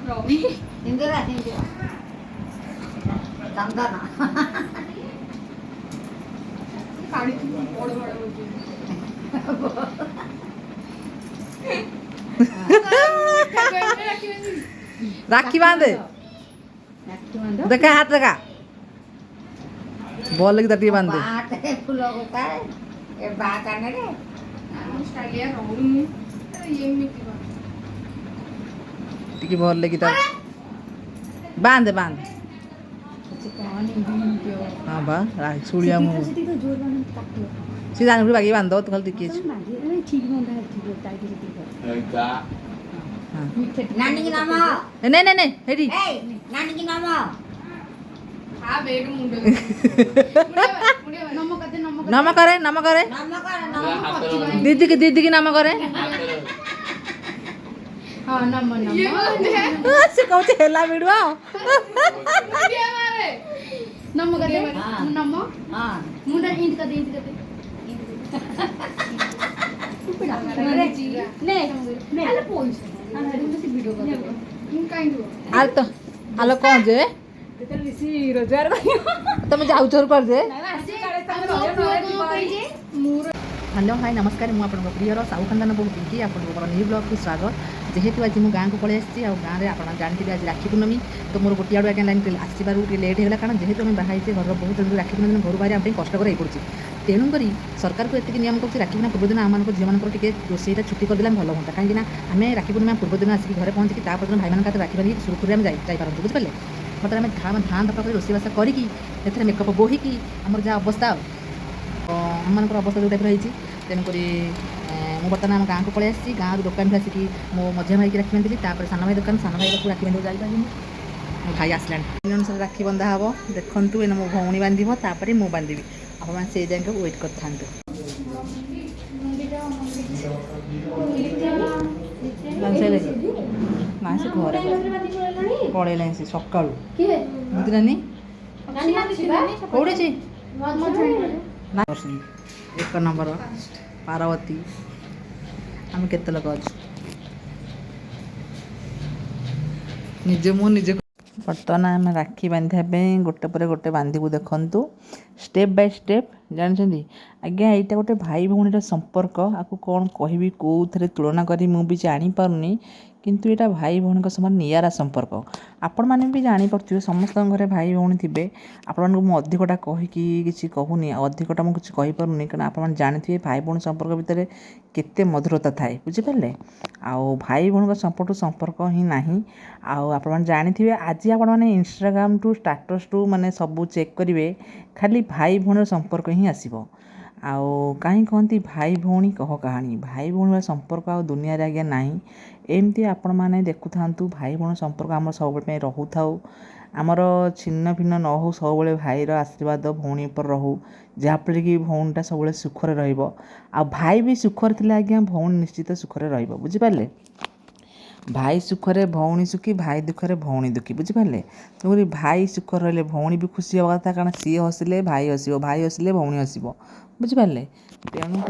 ସିନ୍ଦୁରା ସିନ୍ଦୁରା ଚନ୍ଦନ राखी बांधे देखा हाथ देखा बोल की तटी बांधे बाटे फूल गोटाए ए बा कानेरे टिकी बोल की तट बांधे बांधे हाँ बा राख सुड़िया मु सीधा नुड़ी बागी बांध दो तो खाली टिकी नानी की नाम नहीं नहीं नहीं हेडी नानी की नाम नाम करे नाम करे नाम कर दीदी की नाम करे हाँ नम से कहू हेला भिड़ुआ नम कदे नम हां मुंडा इंट कदे ले ले अरे पोइस से वीडियो कर काइंड आल तो आलो कौन जे तेरे ऋषि रोजगार करियो तुम जाऊ चोर कर दे मुर हेलो हाय नमस्कार मुझे आपन प्रियर साहू खानदान बहुत पिंकी आप न्यू ब्लॉग को स्वागत जेहेतु आज मुझे गाँव को पलि आसी गाँव में आप जानते आज राखी पूर्णमी तो मोर गोटे आड़ू आगे लाइन आसबार लेट होगा कारण जेहेतु आम बाहर घर बहुत जल्दी राखी पूर्णमी घर बाहर आम कष्टकर हो पड़े तेणुक सरकार को एति नियम कर राखी पूर्णिमा पूर्व दिन आम झील मान रोसईटा छुट्टी करदे भल हाँ कहीं आम राखी पूर्णिमा पूर्व दिन आसिक घर पहुँची तापर भाई मान राखी बांधी सुरखुरी आम जापार बुझिपारे मतलब आम धान धपा कर रोसईबास करी मेकअप बोहिकी आम जहाँ अवस्था आम अवस्था जो टाइप रही तेणुक ମୁଁ ବର୍ତ୍ତମାନ ଆମ ଗାଁକୁ ପଳେଇ ଆସିଛି ଗାଁରୁ ଦୋକାନକୁ ଆସିକି ମୋ ମଝିଆ ଭାଇକି ରାକ୍ଷୀ ବାନ୍ଧିଲି ତାପରେ ସାନ ଭାଇ ଦୋକାନ ସାନ ଭାଇ ପାଖକୁ ରାକ୍ଷୀ ବାନ୍ଧିବାକୁ ଯାଇପାରିଲିନି ମୋ ଭାଇ ଆସିଲାଣି ଅନୁସାରେ ରାକ୍ଷୀ ବନ୍ଧା ହେବ ଦେଖନ୍ତୁ ଏଇନା ମୋ ଭଉଣୀ ବାନ୍ଧିବ ତାପରେ ମୁଁ ବାନ୍ଧିବି ଆପଣମାନେ ସେଇ ଯାଏଁ ୱେଟ୍ କରିଥାନ୍ତୁ ନା ସେ ଘରେ ପଳେଇଲାଣି ସେ ସକାଳୁ ଏମିତି ନାନି କେଉଁଠି ଅଛି ଏକ ନମ୍ବର ପାର୍ବତୀ आम केते लोक अच्छे निजे मु निजे बर्तमान आम राखी बांधे गोटे पर गोटे बांधू देखु स्टेप बाय स्टेप जानते आज्ञा यहाँ गोटे भाई भौणीर संपर्क आपको कौन कहि कौ थे तुलना करी मुझे जापारूनी किंतु यहाँ भाई भौणी समान निरा संपर्क आपण मैंने भी जापे समस्त घर भाई भौणी थे आपण मैं अधिकटा कहीकि कहूनी अधिकटा मुझे किसी कहीपरूनी कारण आप जानते भाई भौणी संपर्क भितर केते मधुरता थाए बुझिपारे आउ भाई भौणी संपर्क ही ना आपण जानते आज आपण मैंने इंस्टाग्राम टू स्टाटस टू माने सबू चेक करेंगे खाली भाई भौणी संपर्क ही आसो आउ कहीं कहती भाई भौणी कह कहानी भाई भौणी संपर्क आ दुनिया आज्ञा ना एमती आपण मैंने देखु था भाई भौणी संपर्क आम सब रहू था आमर छिन्न भिन्न न हो सब भाईर आशीर्वाद भौणी पर रहू जहाँफल कि भौणीटा सब सुखरे आ भाई भी सुखर थे आज्ञा भौणी निश्चित सुखरे बुझिपारे भाई सुखरे भौणी सुखी भाई दुखरे भौणी दुखी बुझिपारे तेणुक भाई सुखर रही भौणी भी खुशी हवा कथा कारण सी हसिले भाई हसब भाई हसिले भौणी हसब बुझिपारे तेणुक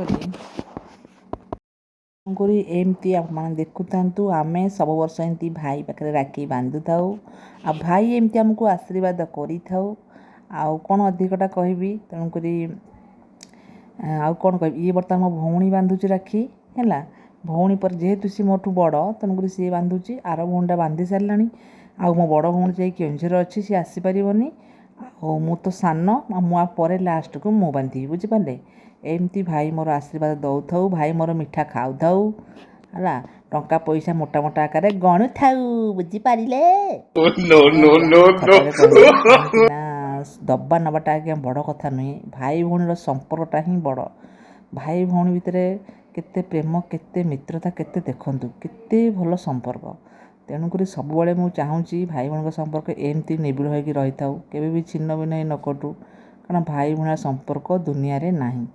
एमती आप देखु था आम सब वर्ष एमती भाई पाखे राखी बांधु था आ भाई एमती आमको आशीर्वाद करी था आउ कौन अधिकटा कहबी तेणुक आउ कौन कह ये बर्तमान मो भौणी बांधुची राखी है भौणी पर जेहेतु सी मोठू बड़ तेणुक सी बांधुची आर भौणीटा बांधि सारा आउ मो बड़ भौणी जाए केउझर अच्छी सी आसीपारनी मु तो सान मुझे लास्ट को मु बांधि बुझिपारे एमती भाई मोर आशीर्वाद दौ था भाई मोर मिठा खाऊ था टंका पैसा मोटा मोटा आकार गणु था बुझिपारे दबा नबाटा आज्ञा बड़ कथा नुहे भाई भौणीर संपर्कटा ही बड़ भाई भौणी भितर केते प्रेम केते मित्रता केते देखंतु केते भल संपर्क तेणुक सब मुझे चाहूँगी भाई भौणी संपर्क एमती निबिड़ होकर रही था केवे भी छिन्न भिन्न न कटू कारण भाई भौणी संपर्क दुनिया रे नाही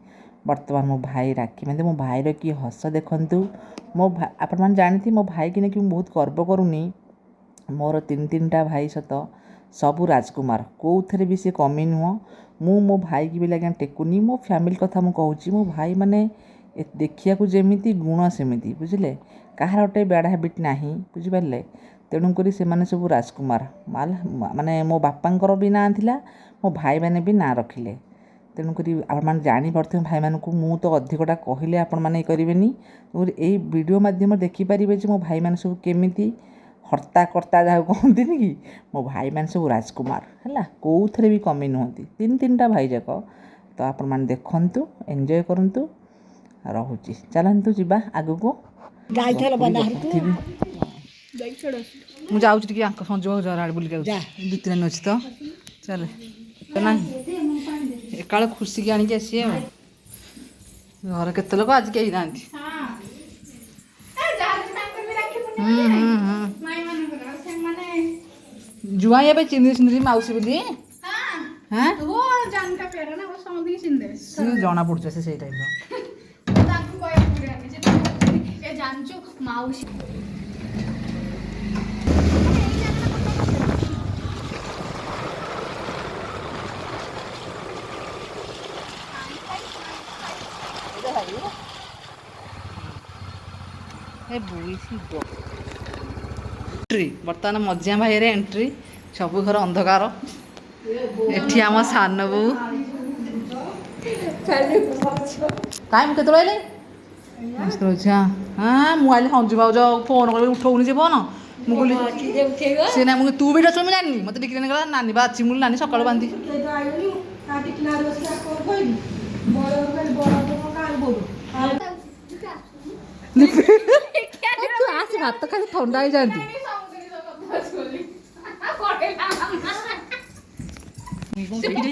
बर्तमान मो भाई राखी बांधे मो भाईर कि हस देखंतु मो आपण मैंने जानते मो भाई कि नहीं बहुत गर्व करूनी मोर तीन टा भाई सत सबू राजकुमार कौ थे भी सी कमी नुह मु मो भाई की भी आज्ञा टेकुनी मो फैमिली कथा मुझे कहूँ मो भाई मैंने देखिया जमी गुण सेमती बुझे कहार गोटे बैड हैबिट ना बुझिपारे ତେଣୁକରି ସେମାନେ ସବୁ ରାଜକୁମାର ମାନେ ମୋ ବାପାଙ୍କର ବି ନାଁ ଥିଲା, ମୋ ଭାଇମାନେ ବି ନାଁ ରଖିଲେ। ତେଣୁକରି ଆପଣମାନେ ଜାଣିପାରୁଥିବେ ଭାଇମାନଙ୍କୁ ମୁଁ ତ ଅଧିକଟା କହିଲେ ଆପଣମାନେ କରିବେନି। ତେଣୁକରି ଏଇ ଭିଡ଼ିଓ ମାଧ୍ୟମରେ ଦେଖିପାରିବେ ଯେ ମୋ ଭାଇମାନେ ସବୁ କେମିତି ହର୍ତ୍ତା କର୍ତ୍ତା ଯାହାକୁ କହନ୍ତିନି କି, ମୋ ଭାଇମାନେ ସବୁ ରାଜକୁମାର ହେଲା, କେଉଁଥିରେ ବି କମି ନୁହନ୍ତି, ତିନିଟା ଭାଇଯାକ। ତ ଆପଣମାନେ ଦେଖନ୍ତୁ, ଏନ୍ଜୟ କରନ୍ତୁ। ରହୁଛି, ଚାଲନ୍ତୁ ଯିବା ଆଗକୁ। ମୁଁ ଯାଉଛି ଟିକେ ଆଙ୍କ ସଞ୍ଜୁ ବଜାର ଆଡ଼େ ବୁଲିକି ଆଉଛି, 2-3 ଅଛି ତ ଚାଲେ ନାହିଁ ଏକାବେଳେ ଖୁସିକି ଆଣିକି ଆସିବେ ଆଉ। ଘରେ କେତେ ଲୋକ ଆଜି କେହି ନାହାନ୍ତି। ଜୁଆଇଁ ଏବେ ଚିହ୍ନି ମାଉସୀ ବୋଲି ଜଣା ପଡୁଛି ସେ ସେଇ ଟାଇପ୍ର। ମାଉସୀ ଏଣ୍ଟ୍ରି ବର୍ତ୍ତମାନ ମଝିଆ ଭାଇରେ ଏଣ୍ଟ୍ରି। ସବୁ ଘର ଅନ୍ଧକାର। ଏଠି ଆମ ସାନ ବୋଉ। କାଇଁ ମୁଁ କେତେବେଳେ ଆଇଲି? ହଁ ମୁଁ ଆଇଲି ସଞ୍ଜୁ ଭାଉଜ ଫୋନ୍ କରି ଉଠଉନି ସେ ଫୋନ୍। ମୁଁ କହିଲି ସେ ନା ମୁଁ ତୁ ବି ଡ୍ରେସ୍ ମୁଁ ଜାଣିନି, ମୋତେ ଟିକିନି କହିଲା ନାନୀ ବା ଅଛି। ମୁଁ ନାନୀ ସକାଳୁ ବାନ୍ଧି ଆସି ଭାତ ଖାଇ ଥଣ୍ଡା ହେଇଯାଆନ୍ତି।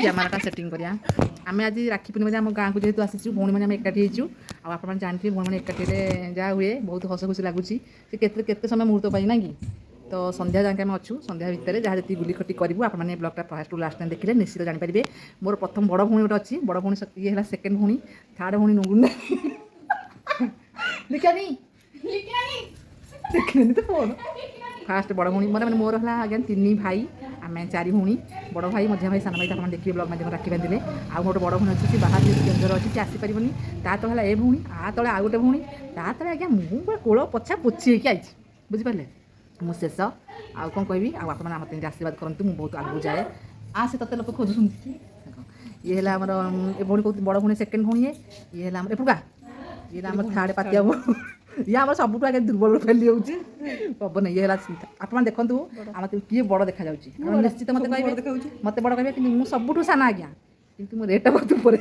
କ୍ୟାମେରାଟା ସେଟିଂ କରିବା। ଆମେ ଆଜି ରାକ୍ଷୀ ପୂର୍ଣ୍ଣିମାରେ ଆମ ଗାଁକୁ ଯେହେତୁ ଆସିଛୁ, ଭଉଣୀମାନେ ଆମେ ଏକାଠି ହେଇଛୁ। ଆଉ ଆପଣମାନେ ଜାଣିଥିବେ ଭଉଣୀମାନେ ଏକାଠି ହେଲେ ଯାହା ହୁଏ ବହୁତ ହସ ଖୁସି ଲାଗୁଛି। ସେ କେତେ ସମୟ ମୁହୂର୍ତ୍ତ ପାଇଁ ନା କି। ତ ସନ୍ଧ୍ୟା ଯାକେ ଆମେ ଅଛୁ। ସନ୍ଧ୍ୟା ଭିତରେ ଯାହା ଯେତିକି ବୁଲି ଖଟି କରିବୁ ଆପଣମାନେ ବ୍ଲଗ୍ଟା ଫାର୍ଷ୍ଟରୁ ଲାଷ୍ଟ ଟାଇମ୍ ଦେଖିଲେ ନିଶ୍ଚିତ ଜାଣିପାରିବେ। ମୋର ପ୍ରଥମ ବଡ଼ ଭଉଣୀ ଗୋଟେ ଅଛି, ବଡ଼ ଭଉଣୀ ଇଏ ହେଲା ସେକେଣ୍ଡ ଭଉଣୀ, ଥାର୍ଡ଼ ଭଉଣୀ ନୁଗୁନି ଦେଖିନି ତ ଫୋନ୍। ଫାଷ୍ଟ ବଡ଼ ଭଉଣୀ ମାନେ ମୋର ହେଲା ଆଜ୍ଞା 3 ଭାଇ, ଆମେ 4 ଭଉଣୀ। ବଡ଼ ଭାଇ, ମଝିଆ ଭାଇ, ସାନ ଭାଇ ତ ଆପଣ ଦେଖିବେ ବ୍ଲଗ୍ ମାଧ୍ୟମରେ ରାକ୍ଷୀ ବାନ୍ଧିଲେ। ଆଉ ଗୋଟେ ବଡ଼ ଭଉଣୀ ଅଛି, ସେ ବାହାର କେନ୍ଦ୍ର ଅଛି, ସେ ଆସିପାରିବନି। ତା ତଳେ ହେଲା ଏ ଭଉଣୀ, ଆ ତଳେ ଆଉ ଗୋଟେ ଭଉଣୀ, ତା ତଳେ ଆଜ୍ଞା ମୁଁ ପୁରା କୋଳ ପଛା ପୋଛି ହେଇକି ଆଇଛି, ବୁଝିପାରିଲେ। ମୁଁ ଶେଷ। ଆଉ କ'ଣ କହିବି, ଆଉ ଆପଣମାନେ ମୋତେ ଏମିତି ଆଶୀର୍ବାଦ କରନ୍ତୁ, ମୁଁ ବହୁତ ଆଗକୁ ଯାଏ। ସେ ତତେ ଲୋକ ଖୋଜୁଛନ୍ତି। ଇଏ ହେଲା ଆମର ଏ ଭଉଣୀ କହୁଛି ବଡ଼ ଭଉଣୀ ସେକେଣ୍ଡ ଭଉଣୀ, ଇଏ ହେଲା ଆମର ଏପୁକା, ଇଏ ହେଲା ଆମର ଥାର୍ଡ଼ ପାତିଆ ବୋଉ। ଇଏ ଆମର ସବୁଠୁ ଆଗେ ଦୁର୍ବଳ ଫେଲି ହେଉଛି ପବନ। ଇଏ ହେଲା ଆପଣମାନେ ଦେଖନ୍ତୁ ଆମର କିଏ ବଡ଼ ଦେଖାଯାଉଛି, ନିଶ୍ଚିତ ମୋତେ କହିବେ, ମୋତେ ବଡ଼ କହିବେ, କିନ୍ତୁ ମୁଁ ସବୁଠୁ ସାନ ଆଜ୍ଞା, କିନ୍ତୁ ମୋ ରେଟ୍ଟା ବହୁତ ଉପରେ।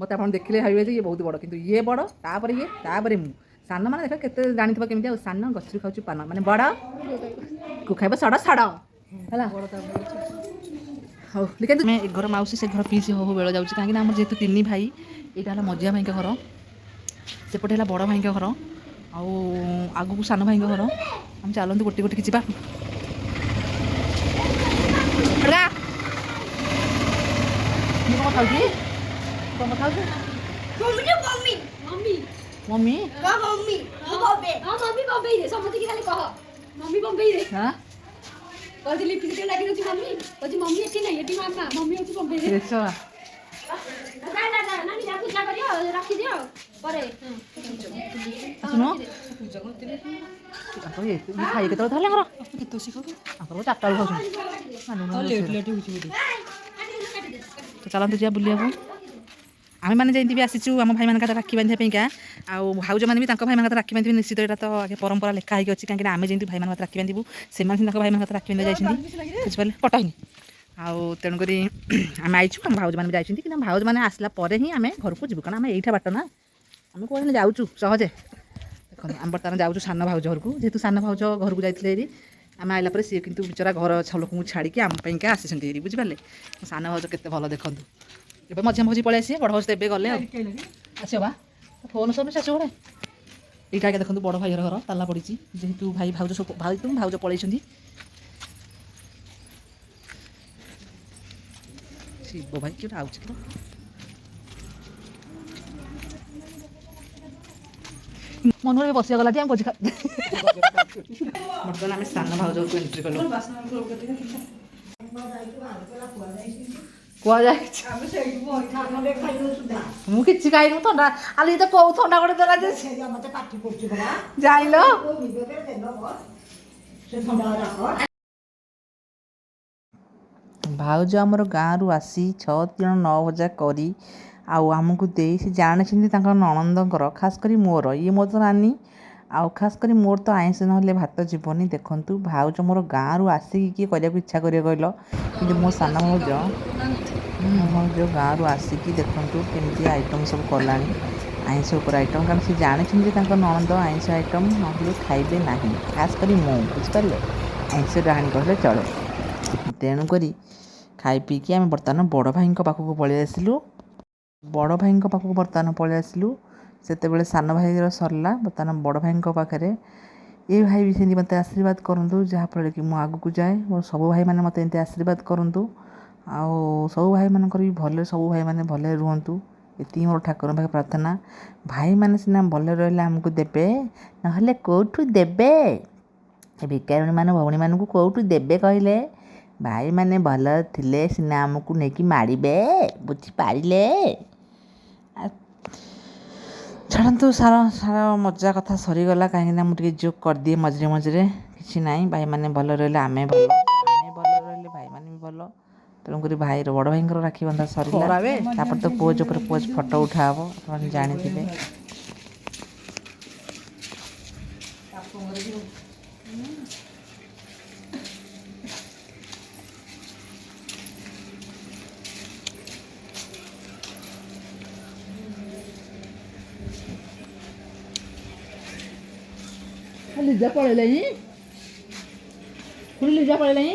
ମୋତେ ଆପଣ ଦେଖିଲେ ଭାବିବେ ଯେ ଇଏ ବହୁତ ବଡ଼, କିନ୍ତୁ ଇଏ ବଡ଼, ତାପରେ ଇଏ, ତାପରେ ମୁଁ। ସାନ ମାନେ ଦେଖ କେତେ ଜାଣିଥିବ କେମିତି, ଆଉ ସାନ ଗଛରୁ ଖାଉଛି ପାନ, ମାନେ ବଡ଼ କୁ ଖାଇବ ସଡ଼ ସଡ଼ ହେଲା। ହଉ କିନ୍ତୁ ଆମେ ଏ ଘର ମାଉସୀ, ସେ ଘର ପିଇସି ହଉ ବେଳ ଯାଉଛି, କାହିଁକିନା ଆମର ଯେହେତୁ 3 ଭାଇ। ଏଇଟା ହେଲା ମଝିଆ ଭାଇଙ୍କ ଘର, ସେପଟେ ହେଲା ବଡ଼ ଭାଇଙ୍କ ଘର, ଆଉ ଆଗକୁ ସାନ ଭାଇଙ୍କ ଘର। ଆମେ ଚାଲନ୍ତୁ ଗୋଟି ଗୋଟିକି ଯିବା। ମମି ଖାଇ କେତେବେଳେ ତାହେଲେ ଆମର 4ଟା ବେଳକୁ ଖାଉଛନ୍ତି। ଚାଲନ୍ତୁ ଯିବା ବୁଲିବାକୁ। ଆମେମାନେ ଯେମିତି ବି ଆସିଛୁ ଆମ ଭାଇମାନଙ୍କ ହାତରେ ରାକ୍ଷୀ ବାନ୍ଧିବା ପାଇଁକା, ଆଉ ଭାଉଜମାନେ ବି ତାଙ୍କ ଭାଇମାନଙ୍କ ହାତରେ ରାକ୍ଷୀ ବାନ୍ଧିବେ ନିଶ୍ଚିତ। ଏଇଟା ତ ଆଗେ ପରମ୍ପରା ଲେଖା ହେଇକି ଅଛି, କାହିଁକିନା ଆମେ ଯେମିତି ଭାଇମାନଙ୍କ ହାତରେ ରାକ୍ଷୀ ବାନ୍ଧିବୁ, ସେମାନେ ତାଙ୍କ ଭାଇମାନଙ୍କ ହାତରେ ରାକ୍ଷୀ ବାନ୍ଧିବା ଯାଇଛନ୍ତି, ବୁଝିପାରିଲେ, କଟା ହେଇନି। ଆଉ ତେଣୁକରି ଆମେ ଆଇଛୁ, ଆମ ଭାଉଜମାନେ ବି ଯାଇଛନ୍ତି, କିନ୍ତୁ ଆମ ଭାଉଜମାନେ ଆସିଲା ପରେ ହିଁ ଆମେ ଘରକୁ ଯିବୁ, କାରଣ ଆମେ ଏଇଟା ବାଟ ନା, ଆମେ କୁଆଡ଼େ ଯାଉଛୁ ସହଜେ। ଦେଖନ୍ତୁ ଆମେ ବର୍ତ୍ତମାନ ଯାଉଛୁ ସାନ ଭାଉଜ ଘରକୁ, ଯେହେତୁ ସାନ ଭାଉଜ ଘରକୁ ଯାଇଥିଲେ ହେରି, ଆମେ ଆଇଲା ପରେ ସିଏ କିନ୍ତୁ ବିଚରା ଘର ଲୋକଙ୍କୁ ଛାଡ଼ିକି ଆମ ପାଇଁକା ଆସିଛନ୍ତି ହେରି, ବୁଝିପାରିଲେ। ସାନ ଭାଉଜ କେତେ ଭଲ ଦେଖନ୍ତୁ। ଏବେ ମଝିଆ ଭାଉଜ ପଳେଇ ଆସିବେ, ବଡ଼ ଭାଉଜ ତ ଏବେ ଗଲେ ଆଉ ଆସିବ ବା ଫୋନ୍ ସରୁନି ଶାଶୁ ଘରେ। ଏଇଟା ଆଜ୍ଞା ଦେଖନ୍ତୁ ବଡ଼ ଭାଇର ଘର ତାଲା ପଡ଼ିଛି, ଯେହେତୁ ଭାଉଜ ସବୁ ଭାଉଜ ପଳେଇଛନ୍ତି। ଶିବ ଭାଇ କିଏ ଆଉଛି ତ, ମନରେ ବସିବା ଗଲା ଯେ ଆମେ ବର୍ତ୍ତମାନ ଆମେ ସାନ ଭାଉଜକୁ ଏଣ୍ଟ୍ରି କଲୁ। କୁହାଯାଇଛି ମୁଁ କିଛି ଖାଇନି, ଥଣ୍ଡା ଆଲି ତ କୋଉ ଥଣ୍ଡା ଗୋଟେ ଦେଲା ଯେ ଯାଇଲ ଭାଉଜ ଆମର ଗାଁରୁ ଆସି 6 ଦିନ 9 ଭଜା କରି ଆଉ ଆମକୁ ଦେଇ ସେ ଜାଣିଛନ୍ତି ତାଙ୍କ ନଣନ୍ଦଙ୍କର ଖାସ୍ କରି ମୋର ଇଏ ମୋର ତ ନାନୀ ଆଉ ଖାସ୍ କରି ମୋର ତ ଆଇଁଷ ନହେଲେ ଭାତ ଯିବନି। ଦେଖନ୍ତୁ ଭାଉଜ ମୋର ଗାଁରୁ ଆସିକି କିଏ କରିବାକୁ ଇଚ୍ଛା କରିବ କହିଲ, କିନ୍ତୁ ମୋ ସାନ ଭାଉଜ ଗାଁରୁ ଆସିକି ଦେଖନ୍ତୁ କେମିତି ଆଇଟମ୍ ସବୁ କଲାଣି, ଆଇଁଷ ଉପରେ ଆଇଟମ୍। କାରଣ ସେ ଜାଣିଛନ୍ତି ଯେ ତାଙ୍କ ନଣନ୍ଦ ଆଇଁଷ ଆଇଟମ୍ ନହେଲେ ଖାଇବେ ନାହିଁ, ଖାସ୍ କରି ମୁଁ ବୁଝିପାରିଲେ, ଆଇଁଷ ଡାହାଣୀ କହିଲେ ଚଳେ। ତେଣୁକରି ଖାଇ ପିଇକି ଆମେ ବର୍ତ୍ତମାନ ବଡ଼ ଭାଇଙ୍କ ପାଖକୁ ପଳେଇ ଆସିଲୁ। ସେତେବେଳେ ସାନ ଭାଇର ସରିଲା, ବର୍ତ୍ତମାନ ବଡ଼ ଭାଇଙ୍କ ପାଖରେ। ଏ ଭାଇ ବି ସେମିତି ମୋତେ ଆଶୀର୍ବାଦ କରନ୍ତୁ, ଯାହାଫଳରେ କି ମୁଁ ଆଗକୁ ଯାଏ। ମୋର ସବୁ ଭାଇମାନେ ମୋତେ ଏମିତି ଆଶୀର୍ବାଦ କରନ୍ତୁ, ଆଉ ସବୁ ଭାଇମାନଙ୍କର ବି ଭଲରେ ସବୁ ଭାଇମାନେ ଭଲରେ ରୁହନ୍ତୁ, ଏତିକି ମୋର ଠାକୁରଙ୍କ ପାଖରେ ପ୍ରାର୍ଥନା। ଭାଇମାନେ ସିନା ଭଲରେ ରହିଲେ ଆମକୁ ଦେବେ, ନହେଲେ କେଉଁଠୁ ଦେବେ? ଏ ଭିକାରୀମାନେ ଭଉଣୀମାନଙ୍କୁ କେଉଁଠୁ ଦେବେ କହିଲେ? ଭାଇମାନେ ଭଲ ଥିଲେ ସିନା ଆମକୁ ନେଇକି ମାଡ଼ିବେ, ବୁଝିପାରିଲେ? ଛାଡ଼ନ୍ତୁ, ସାରା ମଜା କଥା ସରିଗଲା। କାହିଁକିନା ମୁଁ ଟିକେ ଜୋକ୍ କରିଦିଏ ମଝିରେ ମଝିରେ, କିଛି ନାହିଁ। ଭାଇମାନେ ଭଲ ରହିଲେ ଆମେ ଭଲ, ଆମେ ଭଲ ରହିଲେ ଭାଇମାନେ ବି ଭଲ। ତେଣୁକରି ବଡ଼ ଭାଇଙ୍କର ରାକ୍ଷୀ ବନ୍ଧା ସରିଲା। ତାପରେ ତ ପୋଜ୍ ଉପରେ ପୋଜ୍ ଫଟୋ ଉଠା ହେବ, ଆପଣ ଜାଣିଥିବେ। ଲିଜା ପଳେଇଲାଣି, ଲିଜା ପଳେଇଲାଣି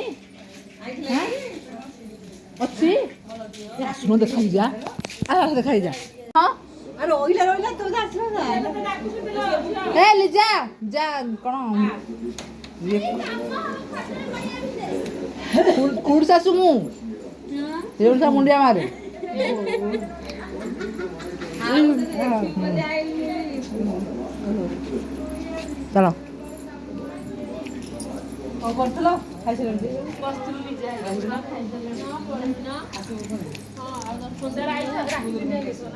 ଅଛି। ଆସୁନ ଦେଖା ହେଇଯା, ଦେଖା ହେଇଯା। ଏ ଲିଜା ଯା, କ'ଣ କୁଡ଼ ଶାଶୁ ମୁଁ ଏଉଠା ମୁଣ୍ଡିଆ ମାରେ। ଚାଲ କ'ଣ କରୁଥିଲ? ଖାଇସାରିଲଣି?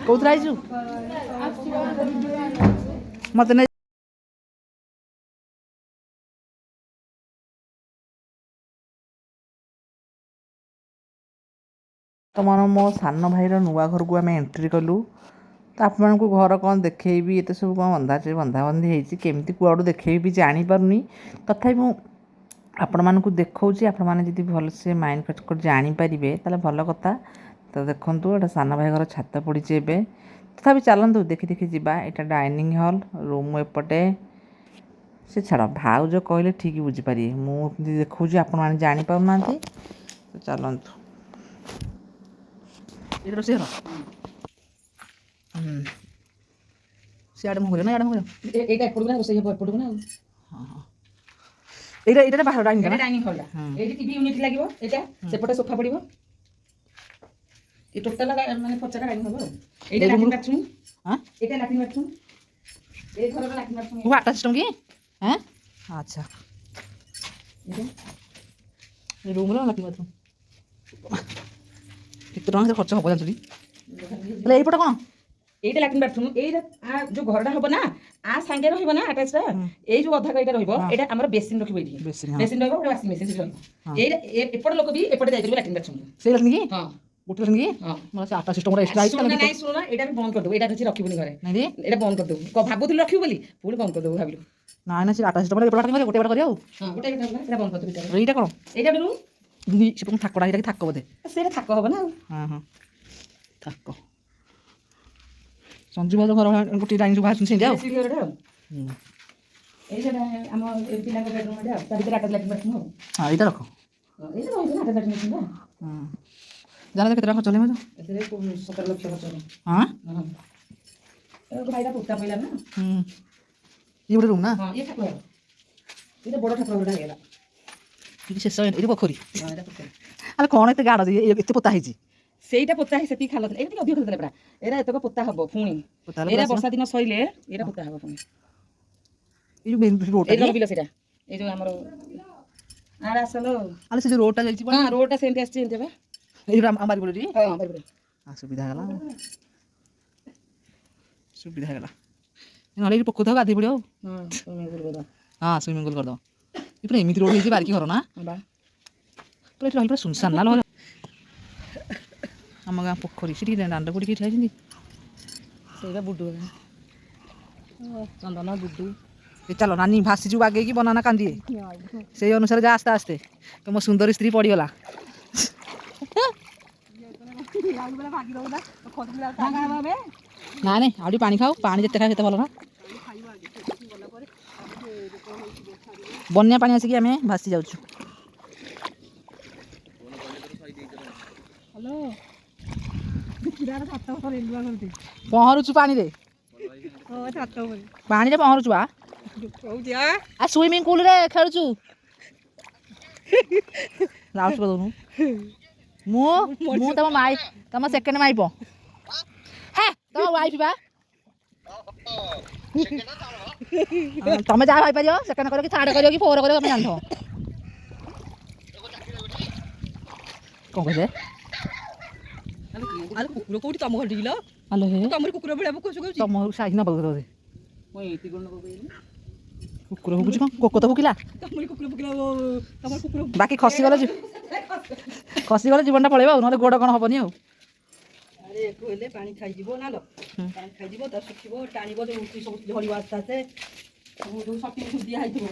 କୋଉଥିରେ ଆଇଛୁ? ମତେ ନେଇ ବର୍ତ୍ତମାନ ମୋ ସାନ ଭାଇର ନୂଆ ଘରକୁ ଆମେ ଏଣ୍ଟ୍ରି କଲୁ। ତ ଆପଣମାନଙ୍କୁ ଘର କ'ଣ ଦେଖେଇବି, ଏତେ ସବୁ କ'ଣ ବନ୍ଧାବନ୍ଧି ହେଇଛି, କେମିତି କୁଆଡ଼ୁ ଦେଖେଇବି ବି ଜାଣିପାରୁନି। ତଥାପି ମୁଁ ଆପଣମାନଙ୍କୁ ଦେଖାଉଛି, ଆପଣମାନେ ଯଦି ଭଲସେ ମାଇଣ୍ଡ ଖର୍ଚ୍ଚ କରି ଜାଣିପାରିବେ ତାହେଲେ ଭଲ କଥା। ତ ଦେଖନ୍ତୁ, ଏଇଟା ସାନ ଭାଇ ଘର ଛାତ ପଡ଼ିଛି ଏବେ। ତଥାପି ଚାଲନ୍ତୁ ଦେଖି ଦେଖି ଯିବା। ଏଇଟା ଡାଇନିଂ ହଲ୍, ରୁମ୍ ଏପଟେ। ସେ ଛାଡ଼, ଭାଉଜ କହିଲେ ଠିକ୍ ବୁଝିପାରିବେ, ମୁଁ ଏମିତି ଦେଖାଉଛି ଆପଣମାନେ ଜାଣିପାରୁନାହାନ୍ତି। ତ ଚାଲନ୍ତୁ, ଏଇଟା ରୋଷେଇ ଘର। ସିଆଡ଼େ ମୁହଁ କରିବ ନା ଇଆଡ଼େ ମୁହଁ କରିବ? ଏଇଟା ଏପଟକୁ ନା, ରୋଷେଇ ହେବ ଏପଟକୁ ନା। ହଁ, ଏଇଟା ବାହାର ଡାଇନିଂ ହଲ୍ଟା। ଏଇଠି ଟିଭି ୟୁନିଟ୍ ଲାଗିବ, ଏଇଟା ସେପଟେ ସୋଫା ପଡ଼ିବ। ଏ ଟୋଟାଲ ମାନେ ପଚାଟା ଡାଇନିଂ ହଲ୍ ଆଉ। ଏଇଟା ଲାଟ୍ରିନ୍ ବାଥରୁମ୍, ଏଇଟା ଲାଟ୍ରିନ୍ ବାଥରୁମ୍, ଏଇ ଘରର ଲାଟ୍ରିନ୍ ବାଥରୁମ୍। ଓ ଆଟାଚ୍ ସିଷ୍ଟମ୍ କି? ଆଚ୍ଛା, ଏ ରୁମ୍ର ଲାଟ୍ରିନ୍ ବାଥରୁମ୍। କେତେ ଟଙ୍କା ଖର୍ଚ୍ଚ ହେବ ଜାଣିଛୁ? ହେଲେ ଏଇପଟ କ'ଣ? এইটা ল্যাট্রিন বাথরুম, এইটা যে ঘরটা হব না সাইডে রহব না আটাচটা, এই যে অধা এইটা রহব, এটা আমরা বেসিন রখিব, এইটি বেসিন রহব, ওটা ওয়াশিং মেশিন রহব। এইটা এপট লোক বি এপটে যাই পারিবে ল্যাট্রিন বাথরুম। সেই ল্যাট্রিন কি? হ্যাঁ, গোটে ল্যাট্রিন কি? হ্যাঁ, মানে আটা সিস্টেম ওরা এক্সট্রা আইছে না। নাই শুনো না, এটা আমি বন্ধ করে দেব, এটা কিছু রাখিবনি ঘরে। নাই রে, এটা বন্ধ করে দেব। ভাবুতিল রাখিব বলি, পুরো বন্ধ করে দেব ভাবিলু। না না, সে আটা সিস্টেম এপট রাখিব, গোটে এপট করি। হ্যাঁ, গোটে এপট এটা বন্ধ করে দেব। এইটা কোন? এইটা রুম দিদি, সে কোন থাকড়া, এটা কি থাকব বদে? সেটা থাকব হবে না। হ্যাঁ হ্যাঁ, থাকব। সঞ্জু ভাই ঘর গোটে ডাইনিং বাহার শুনছেন যাও। এইটা আমার পিলাଙ୍କ বেডরুম এটা, তা ভিতরে আটা লাইট বাথরুম। হ্যাঁ, এটা রাখো। এইটা রইছে না আটা লাইট বাথরুম না। জানা কেতে টাকা খরচ হলে মজা? এতে 17 লক্ষ খরচ হলো। হ্যাঁ হ্যাঁ, এই ভাইটা পুত্তা পাইলা না। এই বড় রুম না? হ্যাঁ, এই ঠাকুর, এটা বড় ঠাকুর ওটা গেলা। কি শেষ হয়? এটা পখরি। হ্যাঁ, এটা পখরি। আরে কোন এতে গাড় দিয়ে এতে পোতা হইছি? সেইটা পোতা হই সেতি খাল এটা কি অধিক দেলে পড়া। এরা এতক পোতা হবো ফুনি, এরা বর্ষা দিন সইলে এরা পোতা হবো ফুনি। এই যে মেইন রোডটা, এই বিল সেটা, এই যে আমার আর আসলো আলে সে যে রোডটা যাইছি। হ্যাঁ, রোডটা সেন্টে আসছে এনতে বে, এই আমারি বলি। হ্যাঁ, আমারি বলি। সুবিধা গলা, সুবিধা গলা। নহলে এই পক্ষ থেকে গাধি পড়িও। হ্যাঁ, সুইমিং পুল করে দাও। হ্যাঁ, সুইমিং পুল করে দাও। ପୁରା ଏମିତି ରୋଡ଼ ହେଇଛି ବାରିକି ଘର ନା ପୁରା ଏଠି ରହିବା ସୁନସାନ ନା ରହିବ ଆମ ଗାଁ ପୋଖରୀ ସେଠି ଦାଣ୍ଡ କୋଉଠି ଠିଆ ହେଇଛନ୍ତି ସେଇଟା ବୁଡୁ ଚନ୍ଦନ ବୁଡୁ ଏ ଚାଲ ନାନୀ ଭାସିଛୁ ବାଗେଇକି ବନାନା କାନ୍ଦିଏ ସେଇ ଅନୁସାରେ ଯା ଆସ୍ତେ ଆସ୍ତେ ମୋ ସୁନ୍ଦରୀ ସ୍ତ୍ରୀ ପଡ଼ିଗଲା ନାଇଁ ଆଉ ଟିକେ ପାଣି ଖାଉ ପାଣି ଯେତେ ଖାଉ ସେତେ ଭଲ ନା ବନ୍ୟା ପାଣି ଆସିକି ଆମେ ଭାସି ଯାଉଛୁ ପହଁରୁଛୁ ପାଣିରେ ପାଣିରେ ପହଁରୁଛୁ ଆ ସୁଇମିଂ ପୁଲରେ ଖେଳୁଛୁ ଲାଉଡ୍ ଦଉନୁ ମୁଁ ତମ ସେକେଣ୍ଡ ମାଇପ ହେ ତମ ୱାଇଫ ବା ତମେ ଯାହା ଭାଇପାରିବ ସେକେଣ୍ଡ କରିବ କି ଥାର୍ଡ କରିବ କି ଫୋର କରିବ ତମେ ଜାଣିଥିବ କ'ଣ କହିଲେ କୁକୁର କୋଉଠି ତମ ଘର ଟିକିଲ ଆଲୋ ହେ ତମର କୁକୁର ଭଳିଆ ପକଉଛୁ ତମ ଘରକୁ ସାଇଜ ନବାକୁ ବୋଧେ କୁକୁର ଭୁକୁଛି କ'ଣ କୋକ ତ ଭୁକିଲା ତମର କୁକୁର ପକେଇଲା ତମର କୁକୁର ବାକି ଖସିଗଲେ ଜୀବନଟା ପଳେଇବ ଆଉ ନହେଲେ ଗୋଡ଼ କ'ଣ ହବନି ଆଉ ଆରେ ଏଠୁ ହେଲେ ପାଣି ଖାଇଯିବ ନା ଲୋ ପାଣି ଖାଇଯିବ ତା ଶୁଖିବ ଟାଣିବ ସବୁ ଝଡ଼ିବ ଆସ୍ତେ ଆସ୍ତେ ସବୁ ସପିଂ ଦିଆ ହେଇଥିବ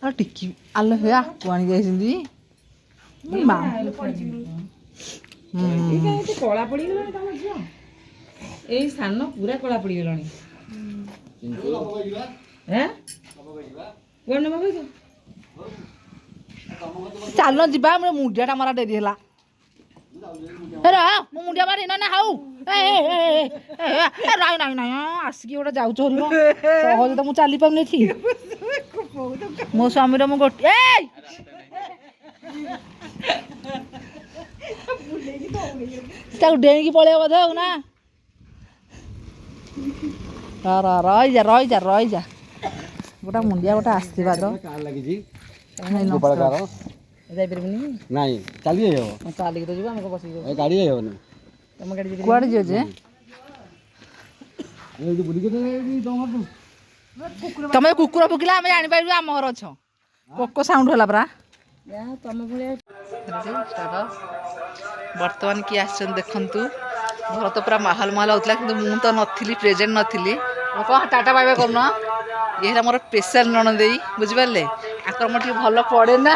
ଆଉ ଟିକି ଆଲୋ ହେ ଆକୁ ଆଣିକି ଯାଇଛନ୍ତି କଳା ପଡ଼ିଗଲାଣି ତମ ଝିଅ ଏଇ ସାନ ପୁରା କଳା ପଡ଼ିଗଲାଣି କୁଆଡ଼େ ନେବା କହିଛ ଚାଲ ଯିବା ମୋର ମୁଣ୍ଡିଆଟା ମରା ଡେରି ହେଲା ମୁଁ ମୁଣ୍ଡିଆ ମାରି ନା ହଉ ନାଇଁ ଆସିକି ଗୋଟେ ଯାଉଛ ସହଜ ତ ମୁଁ ଚାଲି ପାରୁନି ଏଠି ମୋ ସ୍ୱାମୀର ମୁଁ ଗୋଟିଏ ତାକୁ ଡେଇଁକି ପଳେଇବ ବୋଧେ ଆଉ ନା ରହିଯା ଗୋଟା ମୁଣ୍ଡିଆ ଗୋଟେ ଆଶୀର୍ବାଦ ଯାଇପାରିବୁନି ନାଇଁ ଚାଲି ଯାଇହବ ଚାଲିକି ତ ଯିବ ଆମକୁ ବସିକି ଗାଡ଼ି ଯାଇହବନି ତମ ଗାଡ଼ି ଯିବ କୁଆଡ଼େ ଯିବ ଯେ ତମେ କୁକୁର ଭୁକିଲା ଆମେ ଜାଣିପାରିବୁ ଆମ ଘର ଅଛ ପୋକ ସାଉଣ୍ଡ ହେଲା ପରା ତମ ଭଳିଆ ବର୍ତ୍ତମାନ କିଏ ଆସିଛନ୍ତି ଦେଖନ୍ତୁ ଘର ତ ପୁରା ମାହଲ ହେଉଥିଲା କିନ୍ତୁ ମୁଁ ତ ନଥିଲି ପ୍ରେଜେଣ୍ଟ ନଥିଲି କ'ଣ ଟାଟା ବାଇ ବାଇ କରୁନ ଇଏ ହେଲା ମୋର ସ୍ପେଶାଲ ନଣନ୍ଦେଇ ବୁଝିପାରିଲେ ଆଙ୍କର ମୋର ଟିକେ ଭଲ ପଡ଼େ ନା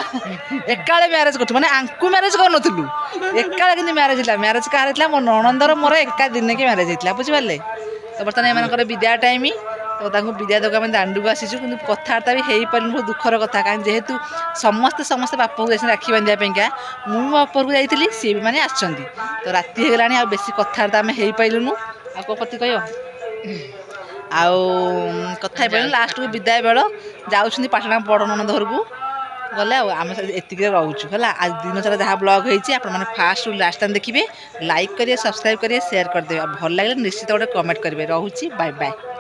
ଏକାଳେ ମ୍ୟାରେଜ୍ କରୁଛୁ ମାନେ ଆଙ୍କୁ ମ୍ୟାରେଜ୍ କରୁନଥିଲୁ ଏକାଳେ କିନ୍ତୁ ମ୍ୟାରେଜ୍ ହେଲା ମ୍ୟାରେଜ୍ କାହାର ହେଇଥିଲା ମୋ ନଣନ୍ଦର ମୋର ଏକା ଦିନକେ ମ୍ୟାରେଜ୍ ହେଇଥିଲା ବୁଝିପାରିଲେ ତ ବର୍ତ୍ତମାନ ଏମାନଙ୍କର ବିଦାୟ ଟାଇମ୍ ତ ତାଙ୍କୁ ବିଦାୟ ଦେବାକୁ ଆମେ ଦାଣ୍ଡକୁ ଆସିଛୁ କିନ୍ତୁ କଥାବାର୍ତ୍ତା ବି ହେଇପାରିଲୁନି ବହୁତ ଦୁଃଖର କଥା କାରଣ ଯେହେତୁ ସମସ୍ତେ ବାପକୁ ଯାଇଛନ୍ତି ରାକ୍ଷୀ ବାନ୍ଧିବା ପାଇଁକା ମୁଁ ମୋ ବାପଘରକୁ ଯାଇଥିଲି ସିଏ ବି ମାନେ ଆସିଛନ୍ତି ତ ରାତି ହେଇଗଲାଣି ଆଉ ବେଶୀ କଥାବାର୍ତ୍ତା ଆମେ ହେଇପାରିଲୁନୁ ଆଉ କ'ଣ ପ୍ରତି କହିବ ଆଉ କଥା ହେଇପାରିଲୁନି ଲାଷ୍ଟକୁ ବିଦାୟ ବେଳ ଯାଉଛନ୍ତି ପାଟଣା ବଡ଼ ନଣନ୍ଦ ଘରକୁ ଗଲେ ଆଉ ଆମେ ଏତିକିରେ ରହୁଛୁ ହେଲା ଆଜି ଦିନ ସାରା ଯାହା ବ୍ଲଗ୍ ହେଇଛି ଆପଣମାନେ ଫାଷ୍ଟରୁ ଲାଷ୍ଟ ଟାଇମ୍ ଦେଖିବେ ଲାଇକ୍ କରିବେ ସବସ୍କ୍ରାଇବ୍ କରିବେ ସେୟାର କରିଦେବେ ଆଉ ଭଲ ଲାଗିଲେ ନିଶ୍ଚିତ ଗୋଟେ କମେଣ୍ଟ କରିବେ ରହୁଛି ବାଏ ବାଏ।